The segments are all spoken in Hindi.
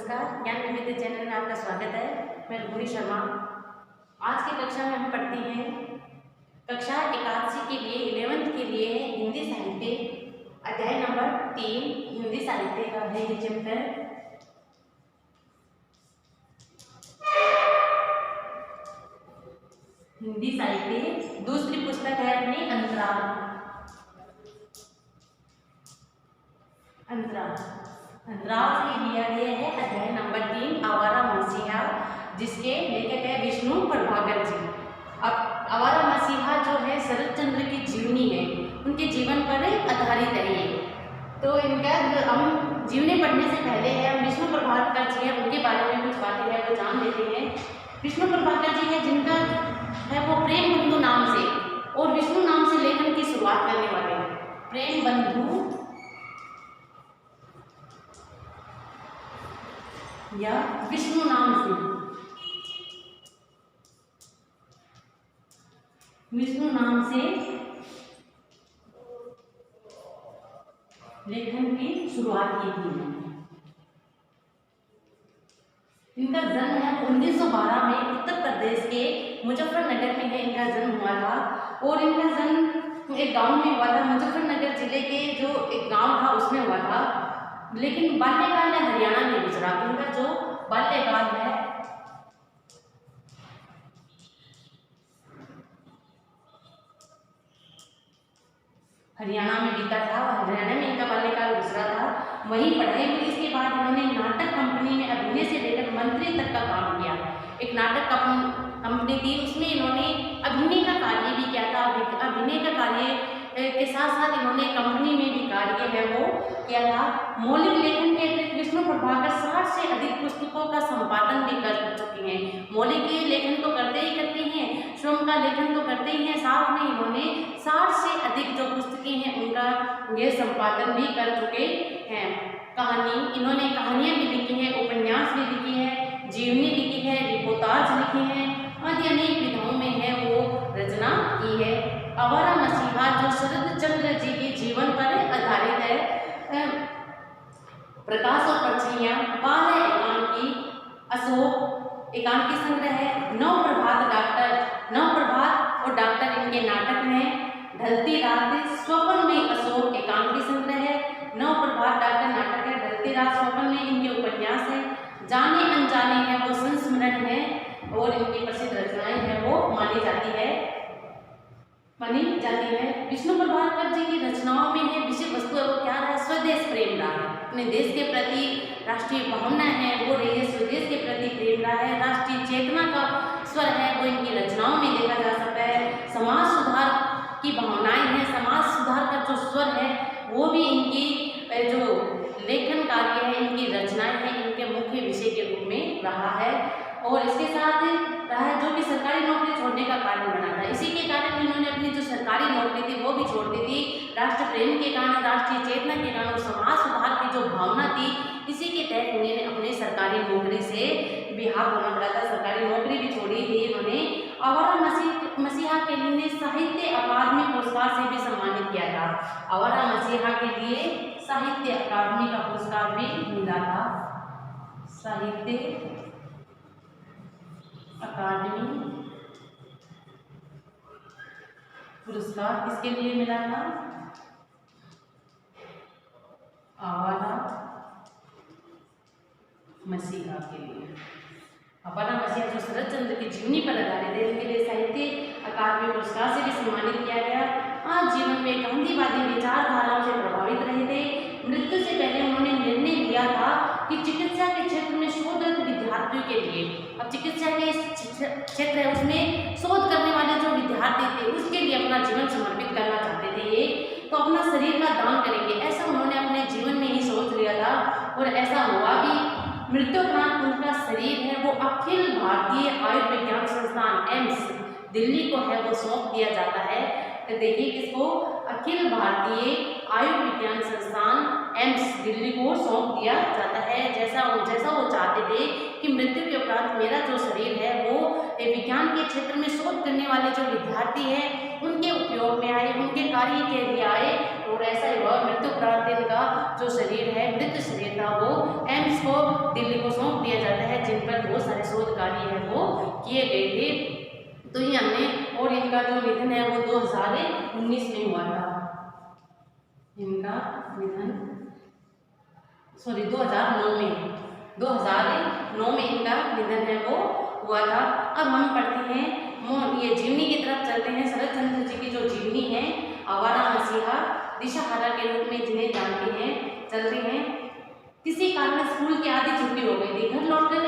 नमस्कार, ज्ञान विविध चैनल में आपका स्वागत है। मैं रुक्मिणी शर्मा। आज की कक्षा में हम पढ़ते हैं कक्षा 81 के लिए 11th के लिए हिंदी साहित्य, अध्याय नंबर 3 हिंदी साहित्य का है ये चैप्टर। हिंदी साहित्य दूसरी पुस्तक है अपनी अंतराल। अंतराल से लिया गया है अध्याय नंबर 3 आवारा मसीहा, जिसके लेखक है विष्णु प्रभाकर जी। अब आवारा मसीहा जो है शरद चंद्र की जीवनी है, उनके जीवन पर आधारित है ये। तो इनका हम जीवनी पढ़ने से पहले है हम विष्णु प्रभाकर जी है उनके बारे में कुछ बातें हैं वो जान लेते हैं। विष्णु प्रभाकर जी है जिनका है वो प्रेम बंधु नाम से और विष्णु नाम से लेखन की शुरुआत करने वाले हैं। प्रेम बंधु या विष्णु नाम से, विष्णु नाम से लेखन की शुरुआत की थी। इनका जन्म है 1912 में उत्तर प्रदेश के मुजफ्फरनगर में है इनका जन्म हुआ था। और इनका जन्म एक गांव में हुआ था, मुजफ्फरनगर जिले के जो एक गांव था उसमें हुआ था। लेकिन बाल्यकाल है हरियाणा में गुजरा। इनका जो बाल्यकाल है हरियाणा में बीता था, हरियाणा में इनका बाल्यकाल गुजरा था। वहीं पढ़ाई हुई, इसके बाद इन्होंने नाटक कंपनी में अभिनय से लेकर मंत्री तक का काम किया। एक नाटक कंपनी थी, उसमें इन्होंने अभिनय का कार्य भी किया था। अभिनय का कार्य के साथ साथ इन्होंने कंपनी में भी कार्य है वो किया था। मौलिक लेखन के अतिरिक्त विष्णु प्रभाकर 60 से अधिक पुस्तकों का संपादन भी कर चुके हैं। मौलिक लेखन तो करते ही करते हैं, श्रम का लेखन तो करते ही हैं, साथ में इन्होंने 60 से अधिक जो पुस्तकें हैं उनका ये संपादन भी कर चुके हैं। इन्होंने कहानियाँ भी लिखी हैं, उपन्यास भी लिखी है, जीवनी लिखी है, रिपोर्टाज लिखी है, आदि अनेक विधाओं में है वो रचना की है। आवारा मसीहा जो शरद चंद्र जी के जीवन पर आधारित है। प्रकाश और परछाइयाँ, बाल एकांकी, अशोक एकांकी संग्रह है, नवप्रभात और डॉक्टर इनके नाटक में, ढलती रात, स्वप्न में अशोक एकांकी संग्रह है, नवप्रभात डॉक्टर नाटक है, ढलती रात स्वप्न में इनके उपन्यास है, जाने अनजाने है वो संस्मरण है और इनकी प्रसिद्ध रचनाएं हैं वो मानी जाती है। विष्णु प्रभाकर जी की रचनाओं में है विषय वस्तु वो क्या रहा है, स्वदेश प्रेम रहा है। अपने देश के प्रति राष्ट्रीय भावना है वो रही है, स्वदेश के प्रति प्रेम रहा है, राष्ट्रीय चेतना का स्वर है वो इनकी रचनाओं में देखा जा सकता है। समाज सुधार की भावनाएं हैं, समाज सुधार का जो स्वर है वो भी इनकी जो लेखन कार्य है, इनकी रचनाएं हैं, इनके मुख्य विषय के रूप में रहा है। और इसके साथ रहा है जो कि सरकारी नौकरी छोड़ने का कारण बना था। इसी के कारण इन्होंने अपनी जो सरकारी नौकरी थी वो भी छोड़ दी थी। राष्ट्र प्रेम के कारण, राष्ट्रीय चेतना के कारण, समाज सुधार की जो भावना थी, इसी के तहत उन्होंने अपने सरकारी नौकरी से बिहार होना पड़ा था, सरकारी नौकरी भी छोड़ी थी इन्होंने। आवारा मसीहा के लिए साहित्य अकादमी पुरस्कार से भी सम्मानित किया था। आवारा मसीहा के लिए साहित्य अकादमी का पुरस्कार भी मिला था। साहित्य अकादमी पुरस्कार किसके लिए मिला था? आवारा मसीहा के लिए। आवारा मसीहा जो शरद चंद्र की जीवनी पर आधारित है, इनके लिए साहित्य अकादमी पुरस्कार से भी सम्मानित किया गया। आज जीवन में गांधीवादी विचारधाराओं से प्रभावित रहे थे। मृत्यु से पहले उन्होंने निर्णय लिया था कि चिकित्सा के क्षेत्र में शोधरत विद्यार्थियों के लिए, अब चिकित्सा के क्षेत्र है उसमें शोध करने वाले जो विद्यार्थी थे उसके लिए अपना जीवन समर्पित करना चाहते थे ये, तो अपना शरीर का दान करेंगे, ऐसा उन्होंने अपने जीवन में ही सोच लिया था और ऐसा हुआ भी। मृत्युपरांत उनका शरीर है वो अखिल भारतीय आयुर्विज्ञान संस्थान एम्स दिल्ली को है वो सौंप दिया जाता है। तो देखिए किसको, अखिल भारतीय आयुर्विज्ञान संस्थान एम्स दिल्ली को सौंप दिया जाता है। जैसा वो चाहते थे कि मृत्यु के उपरांत मेरा जो शरीर है वो विज्ञान के क्षेत्र में शोध करने वाले जो विद्यार्थी हैं उनके उपयोग में आए, उनके कार्य के लिए आए और ऐसा ही हुआ, मृत्यु उपरांत इनका जो शरीर है, मृत शरीर था, वो एम्स को दिल्ली को सौंप दिया जाता है, जिन पर बहुत सारे शोध कार्य है वो किए गए थे। तो ये हमने, और इनका जो निधन है वो 2019 में हुआ था। इनका निधन 2009 में इनका निधन है वो हुआ था। अब हम पढ़ते हैं, ये जीवनी की तरफ चलते हैं। शरद चंद्र जी की जो जीवनी है, आवारा मसीहा, दिशाहारा के रूप में जिन्हें जानते हैं, चलते हैं। किसी कारण स्कूल की आधी छुट्टी हो गई थी। घर लौटकर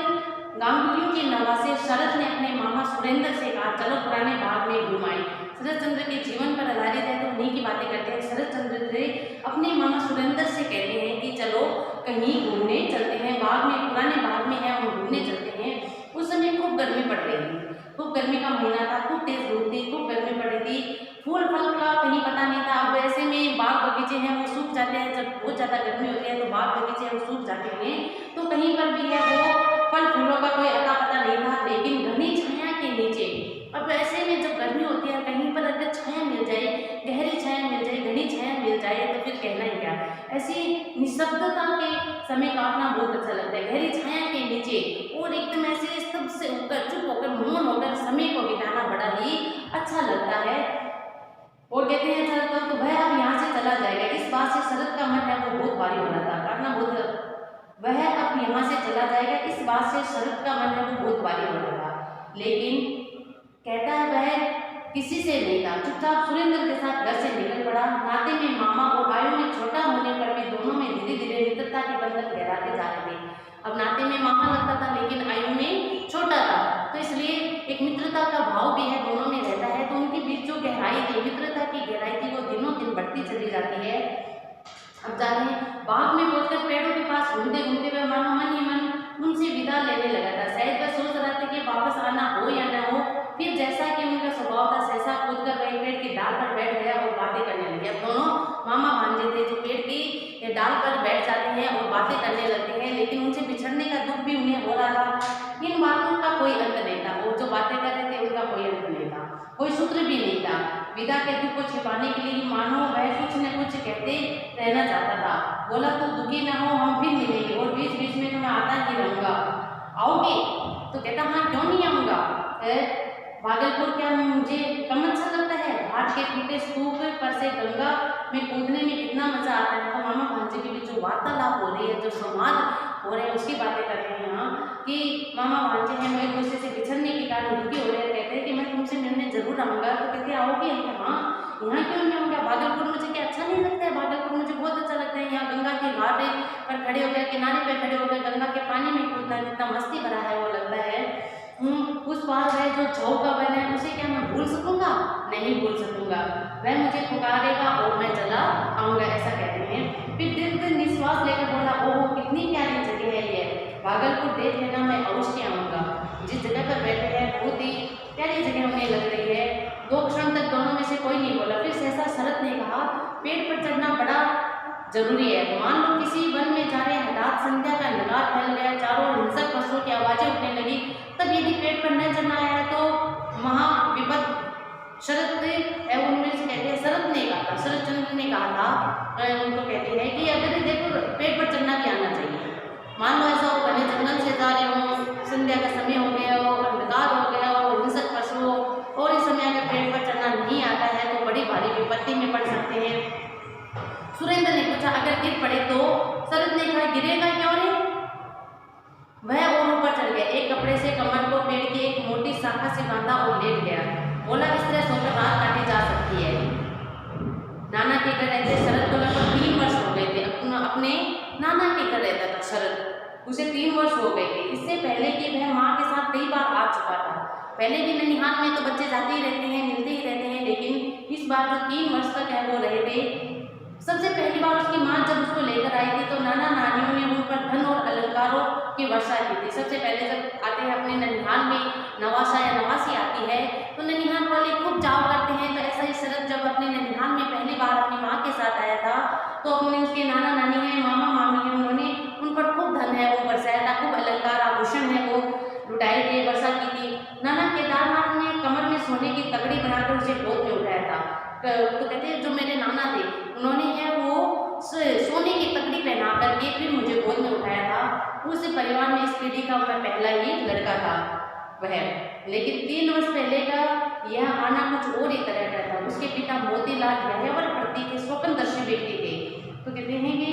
गांगुलियों के नवासे शरद ने अपने मामा सुरेंद्र से कहा, चलो पुराने बाग में घुमाएं। शरद चंद्र के जीवन पर आधारित है, तो उन्हीं की बातें करते हैं। शरद चंद्र जी अपने मामा सुरेंद्र से कहते हैं कि चलो कहीं घूमने चलते हैं, बाग में, पुराने बाग में है, हम घूमने चलते हैं। उस समय खूब गर्मी पड़ रही थी, खूब गर्मी का महीना था, खूब तेज धूप थी, खूब गर्मी पड़ रही थी। फूल फल का कहीं पता नहीं था। अब ऐसे में बाग बगीचे हैं वो सूख जाते हैं, जब बहुत ज़्यादा गर्मी होती है तो बाग बगीचे हैं वो सूख जाते हैं। तो कहीं पर भी है वो फल फूलों का कोई अता पता नहीं था। लेकिन घनी छाया के नीचे, अब ऐसे में जब गर्मी होती है, कहीं पर अगर छाया मिल जाए, गहरी छाया मिल जाए, घनी छाया मिल जाए, तो फिर कहना ही क्या। ऐसी निःशब्दता के समय काटना बहुत अच्छा लगता है, गहरी छाया के नीचे, और एकदम ऐसे स्तब्ध से होकर, चुप होकर, मौन होकर समय को बिताना बड़ा ही अच्छा लगता है। और कहते हैं शरद तो वह अब यहाँ से चला जाएगा। इस बात से शरद का मन है वो बहुत भारी हो रहा था, काटना बहुत, वह अब यहाँ से चला जाएगा, इस बात से शरद का मन है वो बहुत भारी हो रहा था। लेकिन कहता है वह किसी से नहीं था। चुपचाप सुरेंद्र के साथ घर से निकल पड़ा। नाते में मामा और आयु में छोटा होने पर भी दोनों में धीरे धीरे मित्रता के बंधन गहराते जा रहे थे। अब नाते में मामा लगता था, लेकिन आयु में छोटा था, तो इसलिए एक मित्रता का भाव भी है, दोनों में रहता है। तो उनके बीच जो गहराई थी, मित्रता की गहराई थी, वो दिनों दिन बढ़ती चली जाती है। अब जाते हैं, बाग में पहुंचकर पेड़ों के पास घूमते घूमते वह मानो मन ही मन उनसे विदा लेने लगा था। शायद वह सोच रहा था कि वापस आना हो या न हो। फिर जैसा कि उनका स्वभाव था, सहसा कूदकर वह पेड़ की डाल पर बैठ गया और बातें करने लगे। अब दोनों मामा भांजे थे जो पेड़ की डाल पर बैठ जाते हैं और बातें करने लगते हैं, लेकिन उनसे बिछड़ने का दुख भी उन्हें हो रहा था। इन बातों का कोई अंत नहीं था, वो जो बातें कर रहे थे उनका कोई अंत नहीं था, कोई सूत्र भी नहीं था। विदा के दुख को छिपाने के लिए मानो वह कुछ न कुछ कहते रहना चाहता था। बोला तो दुखी न हो, हम फिर मिलेंगे और बीच बीच में तो मैं आता ही रहूँगा। आओगे? तो कहता हाँ, क्यों नहीं आऊँगा। भागलपुर क्या मुझे कम अच्छा लगता है? घाट के टूटे स्तूप पर से गंगा में कूदने में कितना मजा आता है। तो मामा भांजे के बीच जो वार्तालाप हो रही है, जो संवाद हो रहे हैं, उसकी बातें कर रहे हैं यहाँ कि मामा भांजे हैं वो एक दूसरे से बिछड़ने के कारण दुखी हो रहे हैं। कहते हैं कि मैं तुमसे मिलने जरूर आऊँगा। तो कहते आओगे? हाँ, यहाँ क्यों नहीं आऊँगा? भागलपुर मुझे क्या अच्छा नहीं लगता है? भागलपुर मुझे बहुत अच्छा लगता है। यहाँ गंगा के घाट पर खड़े होकर, किनारे पर खड़े होकर गंगा के पानी में कूदना कितना मस्ती भरा है वो लगता है। उस पार वह जो छाव का वन है, उसे क्या मैं भूल सकूंगा? नहीं भूल सकूंगा। वह मुझे पुकारेगा और मैं चला आऊँगा, ऐसा कहते हैं। फिर दीर्घ निश्वास लेकर बोला, ओह कितनी प्यारी जगह है ये, भागलपुर देख लेना, मैं अवश्य आऊँगा। जिस जगह पर बैठे हैं बहुत ही प्यारी जगह उन्हें लग रही है। 2 क्षण तक दोनों में से कोई नहीं बोला। फिर सहसा शरद ने कहा, पेड़ पर चढ़ना बड़ा जरूरी है। मान लो किसी वन में जा रहे, हठात संध्या का अंधकार फैल गया, चारों ओर हिंसक पशुओं की आवाजें उठने लगी। तब यदि पेड़ पर न चढ़ना आया तो महाविपद। शरद उनमें से कहते हैं, शरद ने कहा था, शरद चंद्र ने कहा था, उनको कहते हैं कि अगर देखो पेड़ पर चढ़ना भी आना चाहिए। मान लो ऐसा हो, घने जंगल से जा रहे हो, संध्या का समय हो गया हो, अंधकार हो गया हो, हिंसक पशु हो, और इस समय अगर पेड़ पर चढ़ना नहीं आता है तो बड़ी भारी विपत्ति में पड़ सकते हैं। सुरेंद्र ने पूछा, अगर गिर पड़े तो? शरद ने कहा, गिरेगा क्यों रे? वह और ऊपर चढ़ गया, एक कपड़े से कमर को पेड़ की एक मोटी शाखा से बांधा और लेट गया। बोला, इस तरह सोकर रात काटी जा सकती है। नाना के घर रहते शरद को लगभग 3 वर्ष हो गए थे। अपने नाना के घर रहता था शरद, उसे 3 वर्ष हो गए थे। इससे पहले कि वह माँ के साथ कई बार आ चुका था। पहले भी ननिहाल में तो बच्चे जाते ही रहते हैं, मिलते ही रहते हैं, लेकिन इस बार जो 3 वर्ष तक है वो रहे थे। सबसे पहली बार उसकी माँ जब उसको लेकर आई थी तो नाना नानियों ने उन पर धन और अलंकारों की वर्षा की थी। सबसे पहले जब आते हैं अपने ननिहाल में, नवासा या नवासी आती है तो ननिहाल वाले खूब चाव करते हैं। तो ऐसा ही शरद जब अपने ननिहाल में पहली बार अपनी माँ के साथ आया था तो अपने उसके नाना नानी हैं, मामा मामी हैं, उन्होंने उन पर खूब धन है वो बरसाया था, खूब अलंकार आभूषण है वो लुटाई थे, वर्षा की थी। नाना केदारनाथ ने कमर में सोने की तगड़ी बनाकर उसे गोद में उठाया था। तो कहते हैं जो मेरे नाना थे उन्होंने है वो सोने की तकड़ी पहना करके फिर मुझे गोद में उठाया था। उस परिवार में इस पीढ़ी का मैं पहला ही लड़का था वह, लेकिन 3 वर्ष पहले का यह आना कुछ और ही तरह का था। उसके पिता मोतीलाल यायावर प्रति के स्वप्नदर्शी व्यक्ति थे। तो कहते हैं कि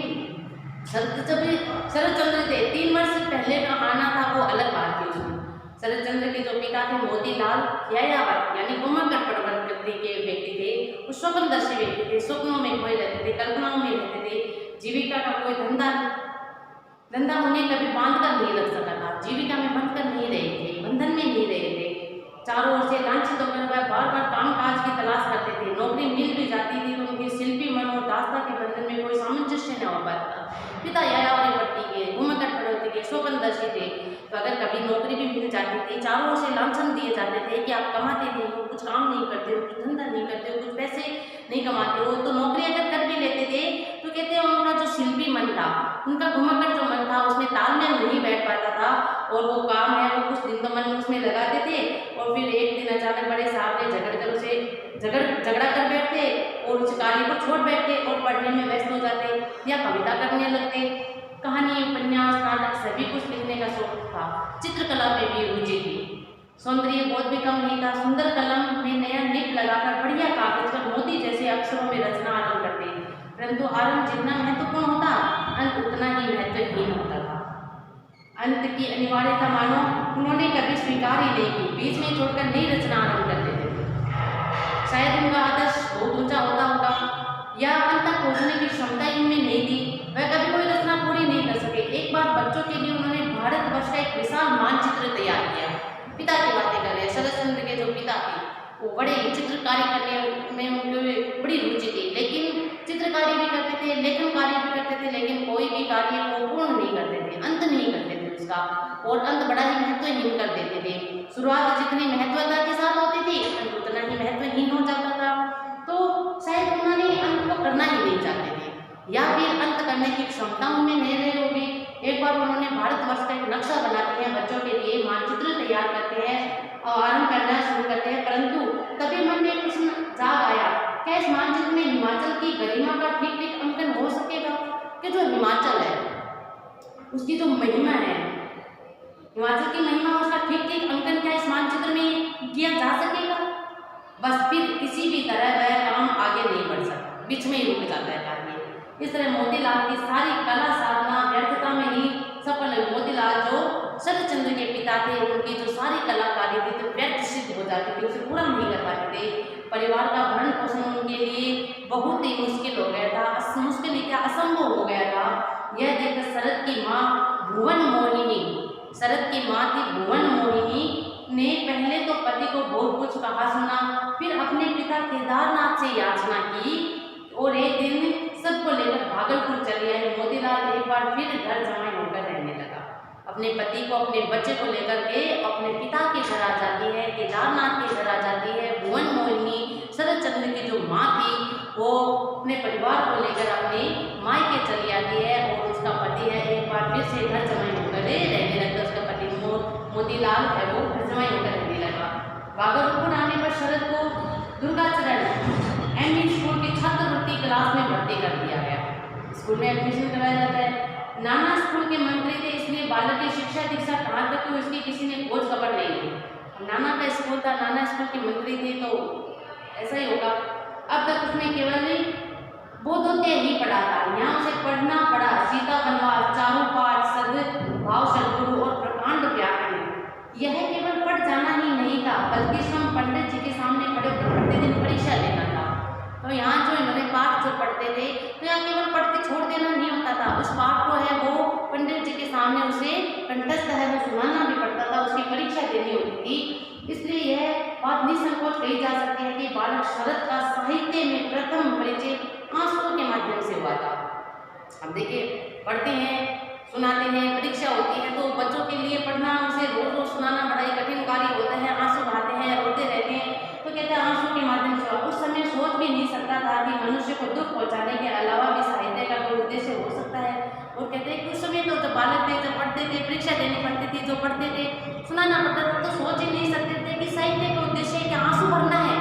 शरद चंद्र थे 3 वर्ष पहले का आना था वो अलग बात थी। उसमें शरद चंद्र के जो पिता थे मोतीलाल यायावर यानी घुमाकर प्रवृत्ति के व्यक्ति थे, वो स्वप्नदर्शी व्यक्ति थे, स्वप्नों में खोए रहते थे, कल्पनाओं में रहते थे। जीविका का कोई धंधा उन्हें कभी बांध कर नहीं लग सका था, जीविका में बंध कर नहीं रहे थे, बंधन में नहीं रहे थे। चारों ओर से लांछित होकर वह बार बार कामकाज की तलाश करते थे। नौकरी मिल भी जाती थी तो उनकी शिल्पी मन और दास्ता के बंधन में कोई सामंजस्य न हो पाता था। पिता यायावरी पट्टी के घुमाकर प्रवृत्ति के स्वप्नदर्शी थे, तो अगर कभी नौकरी भी मिल जाती थी, चारों ओर से लांछन दिए जाते थे कि आप कमाते नहीं हो, कुछ काम नहीं करते हो, कुछ धंधा नहीं करते हो, कुछ पैसे नहीं कमाते हो। तो नौकरी अगर कर भी लेते थे तो कहते हैं उनका जो शिल्पी मन था, उनका घुमाकर जो मन था उसमें तालमेल नहीं बैठ पाता था, और वो काम है वो कुछ दिन तो मन में उसमें लगाते थे और फिर एक दिन अचानक बड़े साहब ने झगड़ा कर बैठते और उस कार्य को छोड़ बैठते और पढ़ने में व्यस्त हो जाते या कविता करने लगते। कहानी, उपन्यास, नाटक सभी कुछ लिखने का शौक था। चित्रकला में भी रुचि थी। सौंदर्य बोध भी कम नहीं था। सुंदर कलम में नया निब लगाकर बढ़िया कागज पर मोती जैसे अक्षरों में रचना आरंभ करते, परंतु आरंभ जितना महत्वपूर्ण होता अंत उतना ही महत्वहीन होता था। अंत की अनिवार्यता मानो उन्होंने कभी स्वीकार ही नहीं की, बीच में छोड़कर नई रचना आरंभ करते थे। शायद उनका आदर्श बहुत ऊंचा होता होगा या अंत तक पहुंचने की क्षमता इनमें नहीं थी, वह कभी कोई रचना पूरी नहीं कर सके। एक बार बच्चों के लिए उन्होंने भारतवर्ष का एक विशाल मानचित्र तैयार किया। पिता की बातें कर रहे हैं, शरद चंद्र के जो पिता थे वो बड़े चित्रकारी करने में उनकी बड़ी रुचि थी, लेकिन चित्रकारी भी करते थे, लेखन कार्य भी करते थे, लेकिन कोई भी कार्य को पूर्ण नहीं करते थे, अंत नहीं करते थे उसका, और अंत बड़ा ही महत्वहीन कर देते थे। शुरुआत जितनी महत्वता के साथ होती थी अंत उतना ही महत्वहीन हो जाता था। तो शायद उन्होंने अंत को करना ही नहीं चाहते थे या फिर अंत करने की क्षमता उनमें नहीं रही होगी। एक बार उन्होंने भारतवर्ष का एक नक्शा बनाते हैं, बच्चों के लिए मानचित्र तैयार करते हैं और आरंभ करना शुरू करते हैं, परंतु तभी मन में प्रश्न जाग आया, क्या इस मानचित्र में हिमाचल की गरिमा का ठीक ठीक अंकन हो सकेगा? कि जो हिमाचल है उसकी जो महिमा है, हिमाचल की महिमा, उसका ठीक ठीक अंकन क्या इस मानचित्र में किया जा सकेगा? बस फिर किसी भी तरह वह काम आगे नहीं बढ़ सकता, बीच में ही रुक जाता है कार्य। इस तरह मोतीलाल की सारी कला साधना व्यर्थता में ही सफल हुई। मोतीलाल जो शरद चंद्र के पिता थे, उनकी जो सारी कलाकारी थी तो व्यर्थ सिद्ध हो जाती थी, उसे पूरा नहीं कर पाते थे। परिवार का भरण पोषण उनके लिए बहुत ही मुश्किल हो गया था, मुश्किल क्या असंभव हो गया था। यह देखकर शरद की माँ भुवन मोहिनी, शरद की माँ थी भुवन मोहिनी, ने पहले तो पति को बहुत कुछ कहा सुना, फिर अपने पिता केदारनाथ से याचना की और एक दिन सबको लेकर भागलपुर चले आए। मोतीलाल एक बार फिर घर जमाई होकर रहने लगा। अपने पति को, अपने बच्चे को लेकर के अपने पिता के घर आ जाती है, केदारनाथ के घर आ जाती है। भुवन मोहिनी शरद चंद्र की जो माँ थी वो अपने परिवार को लेकर अपने मायके चली आती है और उसका पति है एक बार फिर से घर जमाई होकर रहने लगता। उसका पति मोतीलाल है वो घर जमाई होकर रहने लगा। भागलपुर आने पर शरद को दुर्गाचरण एमई स्कूल की छात्रवृत्ति क्लास में भर्ती कर दिया गया। स्कूल में एडमिशन कराया जाता है। नाना स्कूल के मंत्री थे, इसलिए बालक की शिक्षा दीक्षा कहाँ तक हुई उसकी किसी ने खोज खबर नहीं ली। नाना का स्कूल था, नाना स्कूल के मंत्री थे, तो ऐसा ही होगा। अब तक उसमें केवल बोधोदय ही पढ़ा था, यहाँ उसे पढ़ना पड़ा सीता वनवास, चारों पाठ, सद्भाव, सद्गुरु और प्रकांड व्याकरण। यह केवल पढ़ जाना ही नहीं था, बल्कि स्वयं पंडित जी के सामने खड़े प्रतिदिन परीक्षा लेना था। तो यहाँ जो इन्होंने पाठ जो पढ़ते थे तो यहाँ केवल पढ़ के छोड़ देना नहीं होता था, उस पाठ को है वो पंडित जी के सामने उसे कंठस्थ है वो सुनाना भी पड़ता था, उसकी परीक्षा देनी होती थी। इसलिए यह बात निसंकोच कही जा सकती है कि बालक शरद का साहित्य में प्रथम परिचय आंसुओं के माध्यम से हुआ था। अब देखिए, पढ़ते हैं, सुनाते हैं, परीक्षा होती है, तो बच्चों के लिए पढ़ना, उसे रोज रोज सुनाना बड़ा ही कठिन कार्य होता है। आंसू बहाते हैं, रोते रहते हैं, तो कहते हैं आंसू के माध्यम से। उस समय सोच भी नहीं सकता था कि मनुष्य को दुख पहुंचाने के अलावा भी साहित्य का कोई उद्देश्य हो सकता है। और कहते हैं कि उस समय तो जब बालक थे, जब पढ़ते थे, परीक्षा देनी पड़ती थी, जो पढ़ते थे, सुनाना पड़ता था, तो सोच ही नहीं सकते थे कि साहित्य का उद्देश्य क्या आंसू भरना है।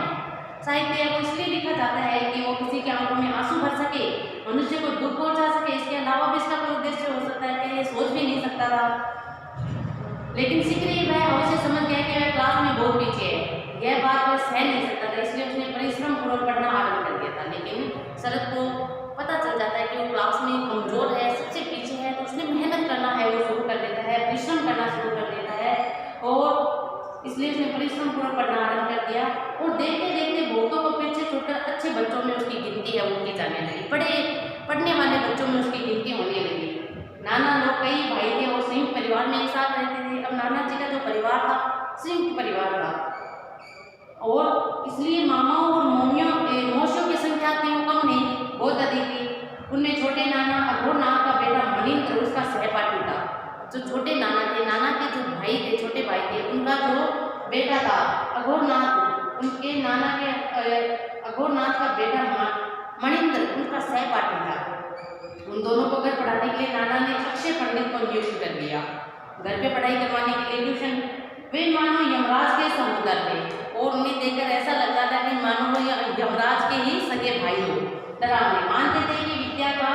साहित्य है वो इसलिए लिखा जाता है कि वो किसी की आंखों में आंसू भर सके, मनुष्य को दुख पहुंचा सके। इसके अलावा भी इसका कोई उद्देश्य हो सकता है कि ये सोच भी नहीं सकता था। लेकिन सिकरी वह अवश्य समझ गया कि वह क्लास में बहुत पीछे है, यह बात वह सह नहीं सकता था, इसलिए उसने परिश्रम पूर्वक पढ़ना आरंभ कर दिया था। लेकिन शरद को पता चल जाता है कि वो क्लास में कमजोर है, सबसे पीछे है, तो उसने मेहनत करना है वो शुरू कर देता है, परिश्रम करना शुरू कर देता है, और इसलिए उसने परिश्रम पूर्वक पढ़ना आरंभ कर दिया। और देखते देखते बहुतों को पीछे छोड़कर अच्छे बच्चों में उसकी गिनती है वो की जाने लगी, पढ़ने वाले बच्चों में उसकी गिनती होने लगी। नाना लोग कई भाई थे और संयुक्त परिवार में एक साथ रहते थे। अब नाना जी का जो परिवार था संयुक्त परिवार था, और इसलिए मामाओं और मौसियों की संख्या थी वो कम नहीं, बहुत अधिक थी। उनमें छोटे नाना अघोरनाथ का बेटा मणिंद्र उसका सहपाठी था। जो छोटे नाना थे, नाना के जो भाई थे, छोटे भाई थे, उनका जो बेटा था अघोरनाथ, उनके नाना के अघोरनाथ का बेटा मणिंद्र उनका सहपाठी था। उन दोनों को घर पढ़ाने के लिए नाना ने अक्षय पंडित को नियुक्त कर दिया, घर पे पढ़ाई करवाने के लिए ट्यूशन। वे मानो यमराज के सहोदर थे, और उन्हें देखकर ऐसा लगता था कि मानो वो यमराज के ही सगे भाई हो। डरावने मानते थे कि विद्या का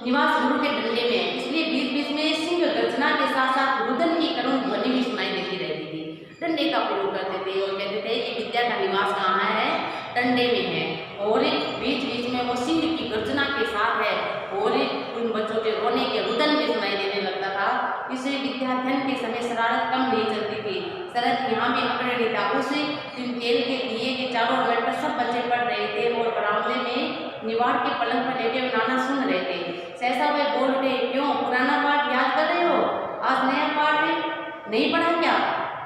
निवास गुरु के डंडे में है, इसलिए बीच बीच में सिंह गर्जना के साथ साथ रुदन की करुण ध्वनि भी सुनाई देती रहती थी। डंडे का प्रयोग करते थे और कहते थे कि विद्या का निवास कहाँ है, डंडे में है। और बीच बीच में वो सिंह की गर्जना के साथ है, और उन बच्चों के रोने के रुदन भी सुनाई देने लगता था। इसे विद्याध्ययन के समय शरारत कम नहीं चलती थी। शरद यहाँ भी अग्रणी था। उस तेल के दिए के चारों ओर पर सब बच्चे पढ़ रहे थे, और बरामदे में निवाड़ के पलंग पर लेटे हुए नाना सुन रहे थे। सहसा वे बोल उठे, क्यों पुराना पाठ याद कर रहे हो? आज नया पाठ नहीं पढ़ा क्या?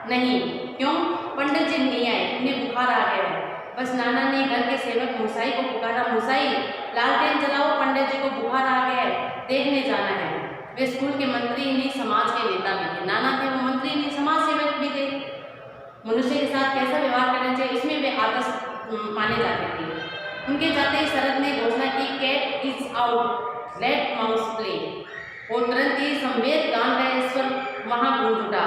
नहीं। क्यों? पंडित जी नहीं आए, उन्हें बुखार आ गया है। बस नाना ने घर के सेवक मुसाई को पुकारा, मुसाई लालटेन जलाओ, पंडित जी को बुखार आ गया है, देखने जाना है। वे स्कूल के मंत्री नहीं, समाज के नेता भी थे। नाना थे वो मंत्री नहीं, समाज सेवक भी थे। मनुष्य के साथ कैसा व्यवहार करना चाहिए इसमें वे आदर्श माने जाते थे। उनके जाते ही शरद ने घोषणा की, cat is out, let mouse play. और तुरंत ही संवेद गान का स्वर वहां गूंज उठा।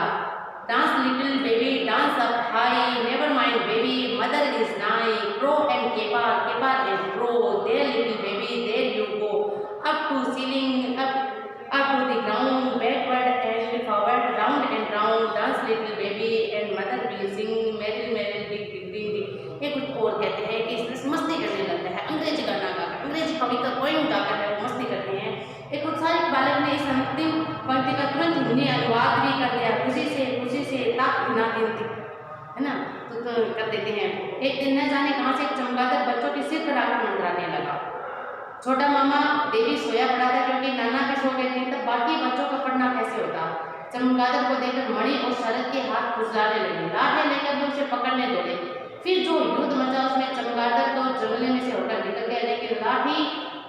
Dance little baby, dance up high, never mind baby, mother is nigh, crow and caper, caper and crow, there little baby, there you go, up to ceiling, up to the ground, backward and forward, round and round, dance little baby and mother will sing, merry merry big big big। ये कुछ और कहते हैं कि इसमें मस्ती करने लगता है, अंग्रेजी गाना गाकर, अंग्रेजी कविता पोएम गाकर है वो मस्ती करते हैं। एक उत्साहित बालक ने इस अंतिम पंक्ति का तुरंत हिंदी अनुवाद भी कर दिया, खुशी से ताक बिना गिनती, है ना, तो कर देते हैं। एक दिन न जाने कहाँ से एक चमगादड़ बच्चों के सिर पर आकर मंडराने लगा। छोटा मामा देवी सोया पड़ा था, क्योंकि नाना भी सो गए थे, तब बाकी बच्चों का पढ़ना कैसे होता। चमगादड़ को देखकर मणि और शरद के हाथ फुसलाने लगे, लाठें लेकर वो उसे पकड़ने दौड़े। फिर जो युद्ध मचा उसमें चमगादड़ तो जंगले में से होकर निकल गया, लेकिन लाठी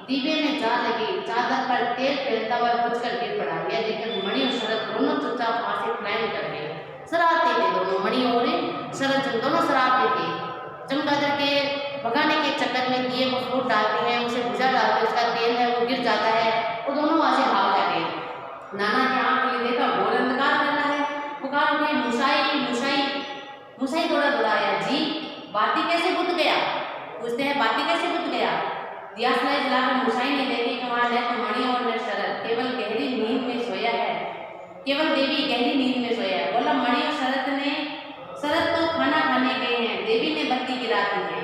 दीवे में जा लगी, चादर पर तेल फैलता हुआ बुझकर गिर पड़ा। यह देखकर मणि और शरद दोनों चुपचाप वहां से पलायन कर गए। शरारते थे दोनों, मणि और शरद दोनों शरारते थे। चमगादड़ के भगाने के चक्कर में दिए को फूट डालते हैं, उसे बुझा डालते हैं, उसका तेल है वो गिर जाता है, वो दोनों वहां से भाग जाते हैं। नाना ने आंख खोली, देखा घोर अंधकार कर रहा है, पुकार उठे, मुसाई मुसाई। मुसाई दौड़ा आया, जी बाती कैसे बुझ गया? पूछते हैं बाती कैसे बुझ गया? दिया सलाई जलाकर मुसाई ने देखी कि वहां न तो मणि और न शरद, केवल गहरी नींद में सोया है, केवल देवी गहरी नींद में सोया है। बोला मणि और शरद तो खाना खाने गए हैं, देवी ने बत्ती गिरा दी है,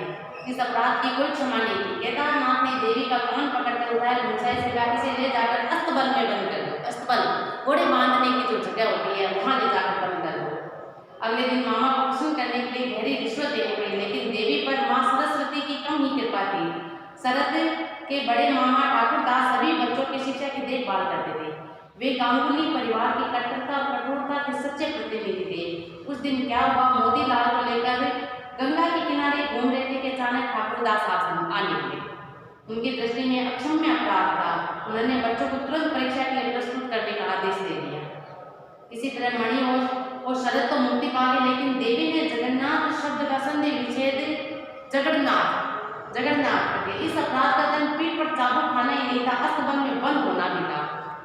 इस अपराध की कोई क्षमा नहीं की। केदारनाथ ने देवी का कान पकड़कर उठाया, मुसाई से कहा, इसे ले जाकर अस्तबल में बंद कर दो। अस्तबल घोड़े बांधने की जो जगह होती है वहां ले जाकर बंद कर दो। अगले दिन मामा को प्रसन्न करने के लिए गहरी रिश्वत देनी पड़ी, लेकिन देवी पर माँ सरस्वती की कम ही कृपा थी। शरद के बड़े मामा ठाकुर दास सभी बच्चों की शिक्षा की देखभाल करते थे। वे गांगुली परिवार की कट्टरता और कठोरता के सच्चे प्रतिनिधि थे। उस दिन क्या हुआ, मोतीलाल को लेकर गंगा के किनारे घूम रहे थे कि अचानक ठाकुर दास आ निकले। उनकी दृष्टि में अक्षम्य अपराध था। उन्होंने बच्चों को तुरंत परीक्षा के लिए प्रस्तुत करने का आदेश दे दिया। इसी तरह मणि और शरद तो मुक्ति पा गए, लेकिन देवी ने जगन्नाथ शब्द का संधि विच्छेद जगन्नाथ करके इस अपराध का दंड पीठ पर चाबुक खाना ही नहीं था, अस्तबल में बंद होना भी था।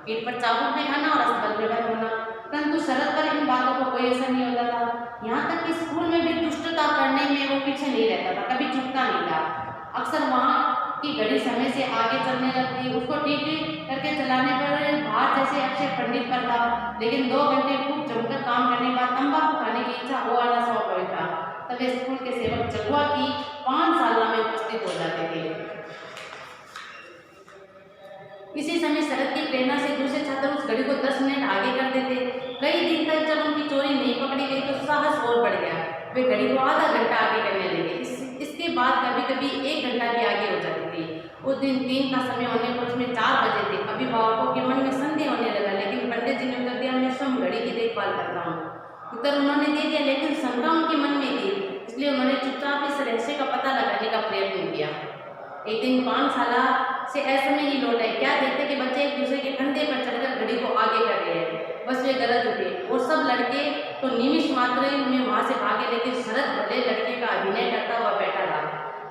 पीठ पर चाबुक में खाना और अस्तबल में बंद होना। परंतु शरद पर इन बातों को कोई असर नहीं होता था। यहाँ तक कि स्कूल में भी दुष्टता करने में वो पीछे नहीं रहता था, कभी चुकता नहीं था। अक्सर वहाँ की घड़ी समय से आगे चलने लगती, उसको ठीक करके चलाने पर बाहर जैसे अक्षय पंडित पर था, लेकिन 2 घंटे खूब जमकर काम करने के बाद तंबाकू खाने की इच्छा हो आना स्वाभाविक था। तब वे स्कूल के सेवक जगुआ की 5 साल में उपस्थित हो जाते थे। इसी समय शरद की प्रेरणा से दूसरे छात्र उस घड़ी को 10 मिनट आगे कर देते। कई दिन तक जब उनकी चोरी नहीं पकड़ी गई तो साहस और बढ़ गया, वे घड़ी को आधा घंटा आगे करने लगे। इसके बाद कभी कभी 1 घंटा भी आगे हो जाती थी। उस दिन 3 का समय होने पर उसमें 4 बजे थे। अभिभावकों के मन में संदेह होने लगा, लेकिन पंडित जी ने उत्तर दिया, मैं स्वयं घड़ी की देखभाल करता हूँ। उत्तर उन्होंने दे दिया, लेकिन शंका उनके मन में थी, इसलिए उन्होंने चुपचाप इस रहस्य का पता लगाने का प्रयत्न किया। एक दिन 5 साल से ऐसे में ही लौट आए। क्या देखते कि बच्चे एक दूसरे के कंधे पर चढ़कर घड़ी को आगे कर रहे हैं। बस वे गरज उठे और सब लड़के तो निमिष मात्र में वहां से भागे, लेकिन शरद भले लड़के का अभिनय करता हुआ बैठा रहा।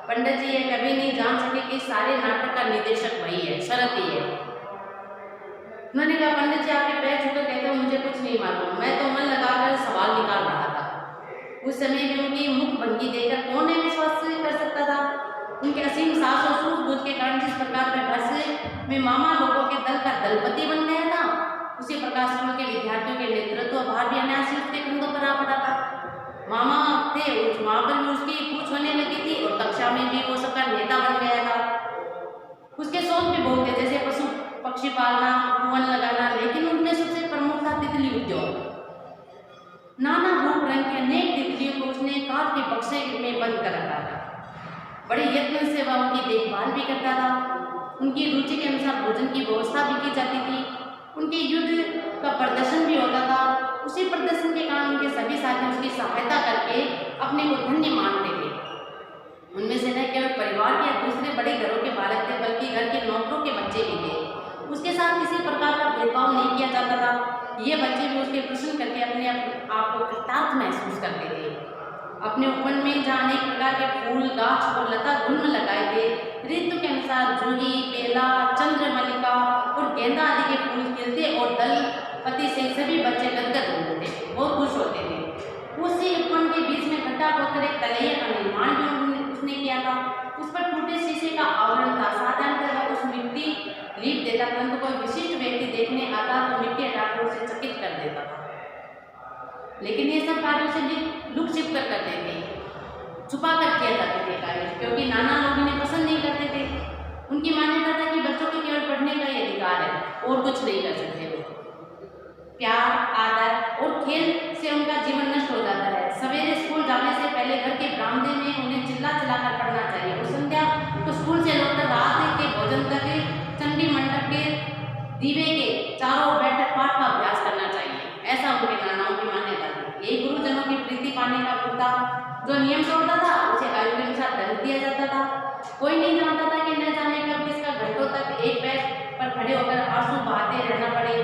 पंडित जी यह कभी नहीं जान सके कि सारे नाटक का निर्देशक वही है, शरद ही है। उन्होंने कहा, पंडित जी आपके पैर छूकर कहते हो मुझे कुछ नहीं मालूम, मैं तो मन लगाकर सवाल निकाल रहा था। उस समय भी उनकी मुख भंगी देखकर कौन है विश्वास कर सकता था। उनके असीम साहस और सूझबूझ के कारण जिस प्रकार का घर से में मामा लोगों के दल का दलपति बन गया था, उसी प्रकार स्कूल के विद्यार्थियों के नेतृत्व भार भी अनायास उसके कंधों पर आ पड़ा था। मामा थे, वहाँ पर भी उसकी पूछ होने लगी थी और कक्षा में भी वो सबका नेता बन गया था। उसके शौक भी बहुत थे, जैसे पशु पक्षी पालना, कुआं लगाना, लेकिन उनमें सबसे प्रमुख था तितली उद्योग। नाना रूप रंग के अनेक तितलियों को उसने काठ के बक्से में बंद कर रखा था। बड़े यत्न से वह उनकी देखभाल भी करता था। उनकी रुचि के अनुसार भोजन की व्यवस्था भी की जाती थी। उनके युद्ध का प्रदर्शन भी होता था। उसी प्रदर्शन के कारण उनके सभी साथी उसकी सहायता करके अपने को धन्य मानते थे। उनमें से न केवल परिवार के दूसरे बड़े घरों के बालक थे, बल्कि घर के नौकरों के बच्चे भी थे। उसके साथ किसी प्रकार का भेदभाव नहीं किया जाता था। ये बच्चे भी उसके प्रश्न करके अपने आप को कृतार्थ महसूस करते थे। अपने उपवन में जहाँ अनेक प्रकार के फूल, गाछ और लता गुल्म लगाए थे, ऋतु के अनुसार जूही, बेला, चंद्रमल्लिका और गेंदा आदि के फूल खिलते और दलपति से सभी बच्चे गदगद होते थे, बहुत खुश होते थे। उसी उपवन के बीच में गड्ढा खोदकर एक तलैया का निर्माण भी उसने किया था। उस पर टूटे शीशे का आवरण था। साधारणतः उस मिट्टी लीप देता, परंतु कोई विशिष्ट व्यक्ति देखने आता तो मिट्टी हटाकर उसे चकित कर देता था। लेकिन ये सब कार्यों से भी लुक छिप कर करते थे, छुपा कर किया जाते थे कार्य, क्योंकि नाना लोग इन्हें पसंद नहीं करते थे। उनकी मान्यता था कि बच्चों को केवल पढ़ने का ही अधिकार है और कुछ नहीं कर सकते वो। प्यार, आदर और खेल से उनका जीवन नष्ट हो जाता है। सवेरे स्कूल जाने से पहले घर के बरामदे में उन्हें चिल्ला चिल्लाकर पढ़ना चाहिए और संध्या तो स्कूल से लौटकर रात के भोजन तक चंडी मंडप के दीवे के चारों ओर बैठकर पाठ का अभ्यास करना चाहिए। ऐसा उनके नानाओं की मान्यता थी। यही गुरुजनों की प्रीति पाने का पुरता जो नियम तोड़ता था उसे आयु के अनुसार दंड दिया जाता था। कोई नहीं जानता था कि न जाने कब किसका घंटों तक एक पैर पर खड़े होकर आंसू बहाते रहना पड़े।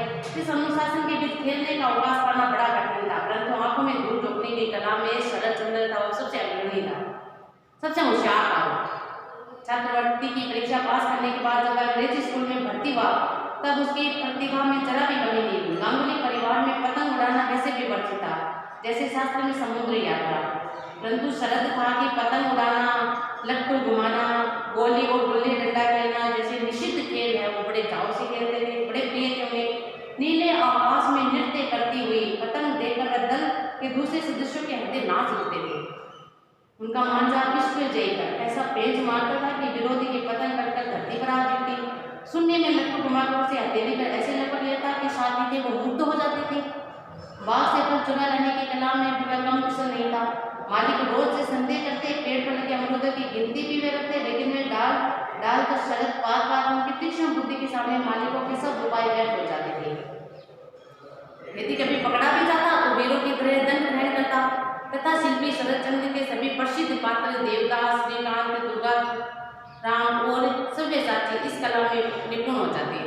इस अनुशासन के बीच खेलने का अवकाश पाना बड़ा कठिन था, परंतु आंखों में धूल झोंकने की कला में शरद चंद्र था वो सबसे अग्रणी था, सबसे होशियार था। छात्रवृत्ति की परीक्षा पास करने के बाद जब अंग्रेजी स्कूल में भर्ती हुआ तब उसकी प्रतिभा में जरा भी कमी नहीं हुई। गांगुली परिवार में पतंग उड़ाना वैसे भी वर्जित था जैसे शास्त्र में समुद्र यात्रा, परंतु शरद था कि पतंग उड़ाना, लट्टू घुमाना, गोली और गुल्ली डंडा खेलना जैसे निषिद्ध खेल है वो बड़े चाव से खेलते थे, बड़े प्रिय थे उन्हें। नीले आकाश में नृत्य करती हुई पतंग देखकर वह दल के दूसरे सदस्यों के हृदय नाच उठते थे। उनका मांझा विश्व जय कर ऐसा पेज मारता था कि विरोधी की पतंग कटकर धरती पर आ गिरती। शून्य में लट्टू घुमाकर उसे हथेली पर ऐसे लपट लेता कि साथी थे वो मुग्ध हो जाते थे। बाग से फल चुना रहने की कला में भी वह कम कुशल नहीं था। मालिक रोज से संदेह करते, पेड़ पर लगे अमरूदों की गिनती भी वे रखते, लेकिन वे डाल कर शरद पार उनकी तीक्ष्ण बुद्धि के सामने मालिकों के सब उपाय व्यर्थ हो जाते थे। यदि कभी पकड़ा भी जाता तो वीरों की तरह दंड ग्रहण करता तथा शिल्पी शरद चंद्र के सभी प्रसिद्ध पात्र देवदास, श्रीकांत, दुर्गा राम और सव्यसाची इस कला में निपुण हो जाते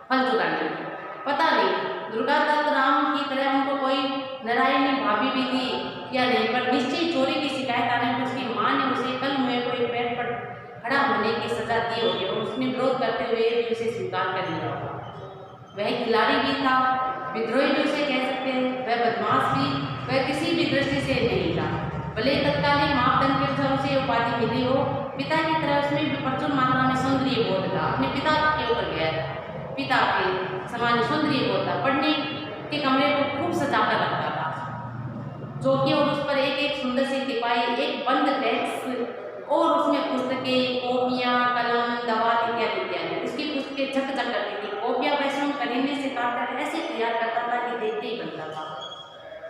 फल चुराने में। पता नहीं दुर्गा दत्त राम की तरह उनको कोई नारायणी भाभी भी थी या नहीं, पर निश्चय चोरी की शिकायत आने पर उसकी माँ ने उसे कल मुँह कोई पेड़ पर खड़ा होने की सजा दी होगी और उसने विरोध करते हुए भी उसे स्वीकार कर लिया होगा। वह खिलाड़ी भी था, विद्रोही भी उसे कह सकते हैं, वह बदमाश भी, वह किसी भी दृष्टि से नहीं था। भले तत्कालीन मापदंड के अनुसार उसे उपाधि मिली हो, पिता की तरह उसमें भी प्रचुर मात्रा में सौंदर्य बोध था। अपने पिता के ऊपर गया, पिता के समान सौंदर्य बोध था। पढ़ने के कमरे को खूब सजा कर रखता था, चौकी और उस पर एक एक सुंदर सी टिपाई, एक बंद डेस्क और उसमें पुस्तकें, कॉपियाँ, कलम, दवा इत्यादि इत्यादि। उसकी पुस्तकें झकझक करती थी, कॉपियाँ वैसे करीने से काटकर ऐसे तैयार करता था कि देखते ही बनता था।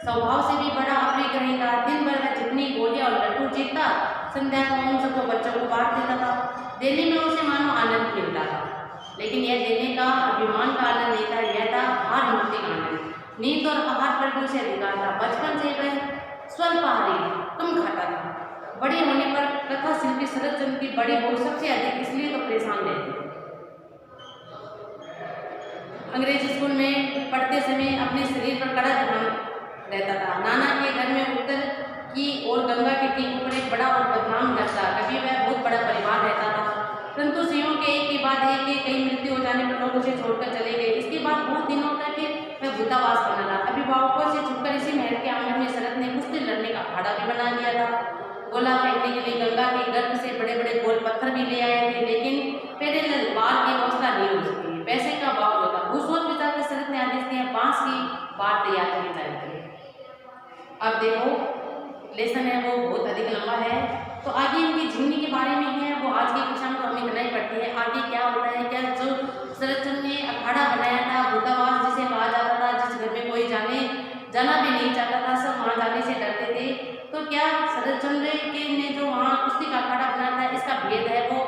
स्वभाव से भी बड़ा अप्रिय था। दिन भर वह जितनी गोलियां और लड्डू जीतता, संध्या को उन सबको बच्चों को बांट देता था। देने में उसे मानो आनंद मिलता था, लेकिन यह देने का अभिमान का आनंद नहीं था, यह था हार मुक्ति का आनंद। नींद और आहार पर भी उसे अधिकार था। बचपन से वह स्वल्पाहारी, कम खाता था। बड़े होने पर कथा शिल्पी शरद चंद्र की बड़ी बहू सबसे अधिक इसलिए तो परेशान रहती थी। अंग्रेजी स्कूल में पढ़ते समय अपने शरीर पर कड़ा ध्यान रहता था। नाना के घर में उत्तर की ओर गंगा के ठीक ऊपर एक बड़ा और बदनाम घर था। कभी वह बहुत बड़ा परिवार रहता था, परंतु सियों के एक के बाद एक के कई मृत्यु हो जाने पर लोग उसे छोड़कर चले गए। इसके बाद बहुत दिनों तक वह दूतावास बना रहा। अभिभावकों से छुपकर इसी महल के आंगन में शरद ने कुश्ती लड़ने का अखाड़ा भी बना लिया था। गोला फेंकने के लिए गंगा के गर्भ से बड़े बड़े गोल पत्थर भी ले आए थे, लेकिन पेरेलल बार की व्यवस्था नहीं हो सकी। पैसे का अभाव होता। भूसोच विचार के शरद ने आदेश दिया, बांस की बात तैयार की जाएगी। अब देखो लेसन है वो बहुत अधिक लंबा है, तो आगे इनकी जीवनी के बारे में है, वो आज की कक्षा में तो हम इतना ही पढ़ते हैं। आगे क्या होता है, क्या जो शरदचंद्र ने अखाड़ा बनाया था, दूतावास जिसे कहा जाता था, जिस घर में कोई जाना भी नहीं चाहता था, सब वहाँ जाने से डरते थे, तो क्या शरदचंद्र के ने जो वहाँ कुश्ती का अखाड़ा बनाया था, इसका भेद है वो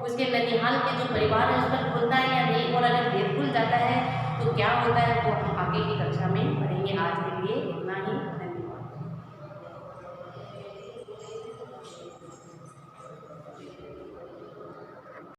उसके ननिहाल के जो परिवार है उस पर खुलता है या नहीं, और अगर भेद खुल जाता है तो क्या होता है, वो हम आगे की कक्षा में पढ़ेंगे। आज के लिए इतना ही।